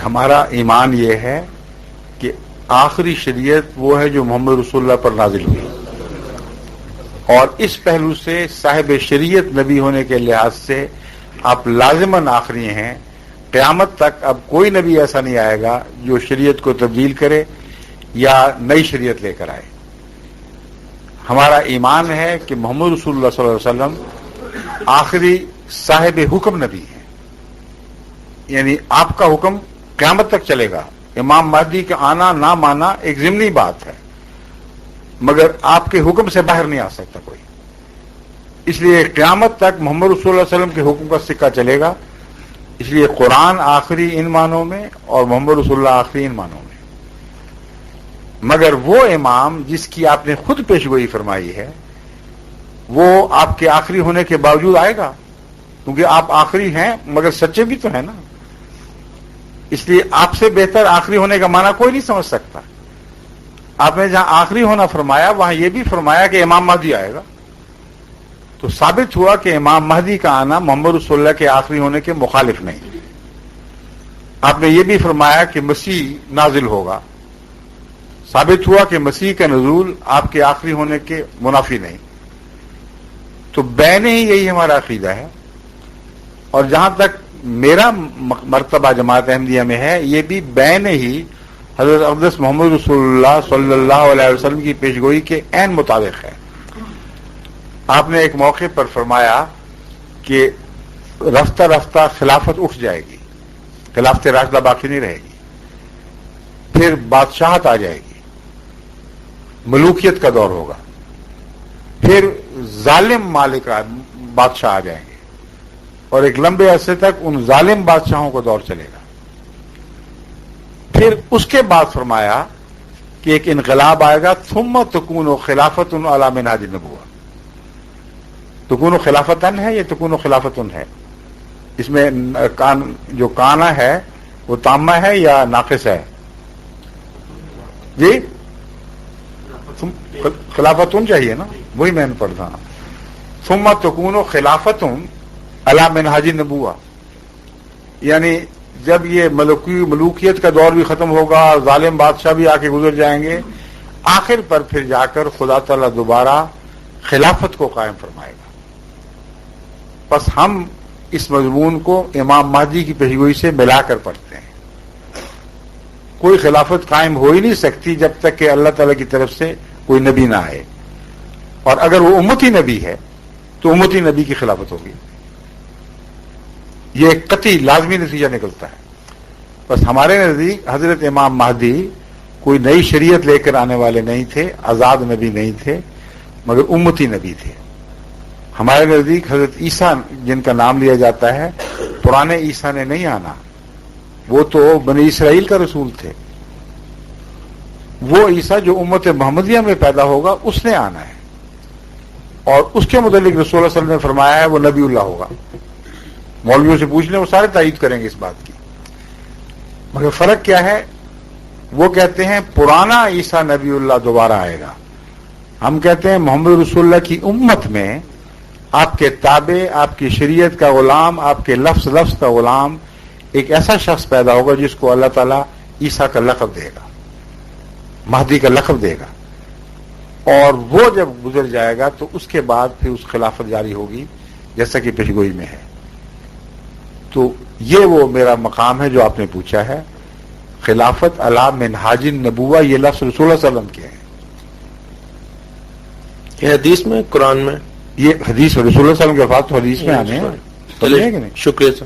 ہمارا ایمان یہ ہے کہ آخری شریعت وہ ہے جو محمد رسول اللہ پر نازل ہوئی، اور اس پہلو سے صاحب شریعت نبی ہونے کے لحاظ سے آپ لازماً آخری ہیں۔ قیامت تک اب کوئی نبی ایسا نہیں آئے گا جو شریعت کو تبدیل کرے یا نئی شریعت لے کر آئے۔ ہمارا ایمان ہے کہ محمد رسول اللہ صلی اللہ علیہ وسلم آخری صاحب حکم نبی ہیں، یعنی آپ کا حکم قیامت تک چلے گا۔ امام مہدی کا آنا نہ مانا ایک ضمنی بات ہے، مگر آپ کے حکم سے باہر نہیں آ سکتا کوئی، اس لیے قیامت تک محمد رسول اللہ علیہ وسلم کے حکم کا سکہ چلے گا۔ اس لیے قرآن آخری ان معنوں میں اور محمد رسول اللہ آخری ان معنوں میں، مگر وہ امام جس کی آپ نے خود پیشگوئی فرمائی ہے وہ آپ کے آخری ہونے کے باوجود آئے گا، کیونکہ آپ آخری ہیں مگر سچے بھی تو ہیں نا، اس لیے آپ سے بہتر آخری ہونے کا معنی کوئی نہیں سمجھ سکتا۔ آپ نے جہاں آخری ہونا فرمایا وہاں یہ بھی فرمایا کہ امام مہدی آئے گا، تو ثابت ہوا کہ امام مہدی کا آنا محمد رسول اللہ کے آخری ہونے کے مخالف نہیں۔ آپ نے یہ بھی فرمایا کہ مسیح نازل ہوگا، ثابت ہوا کہ مسیح کا نزول آپ کے آخری ہونے کے منافی نہیں۔ تو بین ہی یہی ہمارا عقیدہ ہے، اور جہاں تک میرا مرتبہ جماعت احمدیہ میں ہے یہ بھی بین ہی حضرت اقدس محمد رسول اللہ صلی اللہ علیہ وسلم کی پیشگوئی کے عین مطابق ہے۔ آپ نے ایک موقع پر فرمایا کہ رفتہ رفتہ خلافت اٹھ جائے گی، خلافت راشدہ باقی نہیں رہے گی، پھر بادشاہت آ جائے گی، ملوکیت کا دور ہوگا، پھر ظالم مالک بادشاہ آ جائیں گے، اور ایک لمبے عرصے تک ان ظالم بادشاہوں کو دور چلے گا۔ پھر اس کے بعد فرمایا کہ ایک انقلاب آئے گا، ثم تکون خلافت علی منہاج النبوہ۔ تکون خلافتن ہے، یہ تکون خلافتن ہے، اس میں جو کانا ہے وہ تامہ ہے یا ناقص ہے؟ جی خلافتن چاہیے نا، وہی میں نے پڑھا۔ ثم تکون خلافتن علی منہاج النبوہ، یعنی جب یہ ملوکیت کا دور بھی ختم ہوگا، ظالم بادشاہ بھی آ کے گزر جائیں گے، آخر پر پھر جا کر خدا تعالیٰ دوبارہ خلافت کو قائم فرمائے گا۔ بس ہم اس مضمون کو امام مہدی کی پیشگوئی سے ملا کر پڑھتے ہیں۔ کوئی خلافت قائم ہو ہی نہیں سکتی جب تک کہ اللہ تعالیٰ کی طرف سے کوئی نبی نہ آئے، اور اگر وہ امتی نبی ہے تو امتی نبی کی خلافت ہوگی، یہ ایک قطعی لازمی نتیجہ نکلتا ہے۔ بس ہمارے نزدیک حضرت امام مہدی کوئی نئی شریعت لے کر آنے والے نہیں تھے، آزاد نبی نہیں تھے، مگر امتی نبی تھے۔ ہمارے نزدیک حضرت عیسیٰ جن کا نام لیا جاتا ہے، پرانے عیسیٰ نے نہیں آنا، وہ تو بنی اسرائیل کا رسول تھے۔ وہ عیسیٰ جو امت محمدیہ میں پیدا ہوگا اس نے آنا ہے، اور اس کے متعلق رسول اللہ صلی اللہ علیہ وسلم نے فرمایا ہے وہ نبی اللہ ہوگا۔ مولویوں سے پوچھ لیں، وہ سارے تائید کریں گے اس بات کی، مگر فرق کیا ہے؟ وہ کہتے ہیں پرانا عیسیٰ نبی اللہ دوبارہ آئے گا، ہم کہتے ہیں محمد رسول اللہ کی امت میں آپ کے تابع، آپ کی شریعت کا غلام، آپ کے لفظ کا غلام ایک ایسا شخص پیدا ہوگا جس کو اللہ تعالیٰ عیسیٰ کا لقب دے گا، مہدی کا لقب دے گا، اور وہ جب گزر جائے گا تو اس کے بعد پھر اس خلافت جاری ہوگی جیسا کہ پیشگوئی میں ہے۔ تو یہ وہ میرا مقام ہے جو آپ نے پوچھا ہے، خلافت علی منہاج النبوہ، یہ لفظ رسول اللہ صلی اللہ علیہ وسلم کے ہیں۔ یہ حدیث میں، قرآن میں، یہ حدیث رسول اللہ صلی اللہ علیہ وسلم کے الفاظ تو حدیث میں آنے ہیں، شکریہ سر۔